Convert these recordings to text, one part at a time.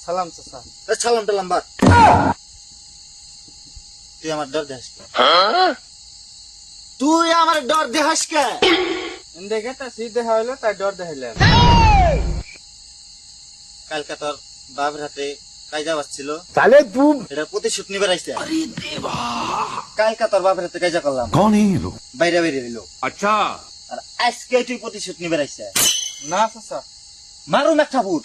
সালাম চাচা। সালাম টালাম বাদ, তুই আমার ডর দেখাস কে? তুই আমার ডর দেখাস কে? দেখে তা শীত দেখা হইলো তাই ডর দেখাইলেন। কালকে তোর বাপের হাতে কাইজা বাজছিল, साले तू এটা প্রতিশোধ নিবার আইছে। কালকে তোর বাপের হাতে কাইজা করলাম, कौन है ये लोग? বাইরে বাইরে দিল, अच्छा আর আজকে তুই প্রতিশোধ নিবার আইছে। না চাচা, মারুম একটা ভূত।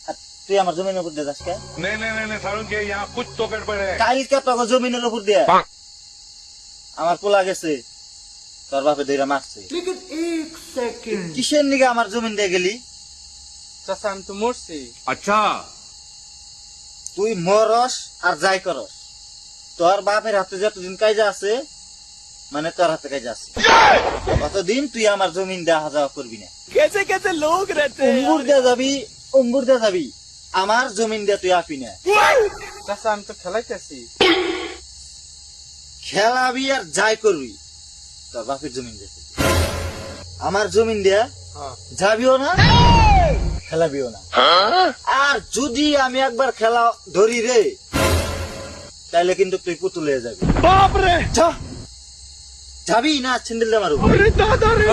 আর তুই আমার জমিনের উপর দিয়ে যাস কে? नहीं नहीं नहीं सारुण के यहाँ कुछ तो गड़बड़ है। কালকে তোর জমিনের উপর দিয়ে আমার পোলা গেছে, তোর বাপে দইরা মারছে। কিসের নিগে আমার জমিন দিয়ে গেলি? চাচা আমি তো মরছি। अच्छा তুই মরস আর যাই করস, তোর বাপের হাতে যতদিন কাজা আছে, মানে তোর হাতে কাজা আছে, ততদিন তুই আমার জমিন দিয়ে আসা যাওয়া করবি না। कैसे कैसे लोग रहते অম্বুর দিয়ে যাবি, অম্বুর দিয়ে যাবি, আমার জমিন দিয়ে তুই আপি না। চাচা আমি তো খেলাইতেছি। খেলাবি আর যাই করবি, তোর বাপের জমিন দিয়ে আমার জমিন দিয়া যাবিও না, খেলাবিও না। আর যদি আমি একবার খেলা ধরি রে, তাহলে কিন্তু তুই পুতুল হয়ে যাবি। बाप रे যাবি না ছিন্দিল মারু। अरे दादा रे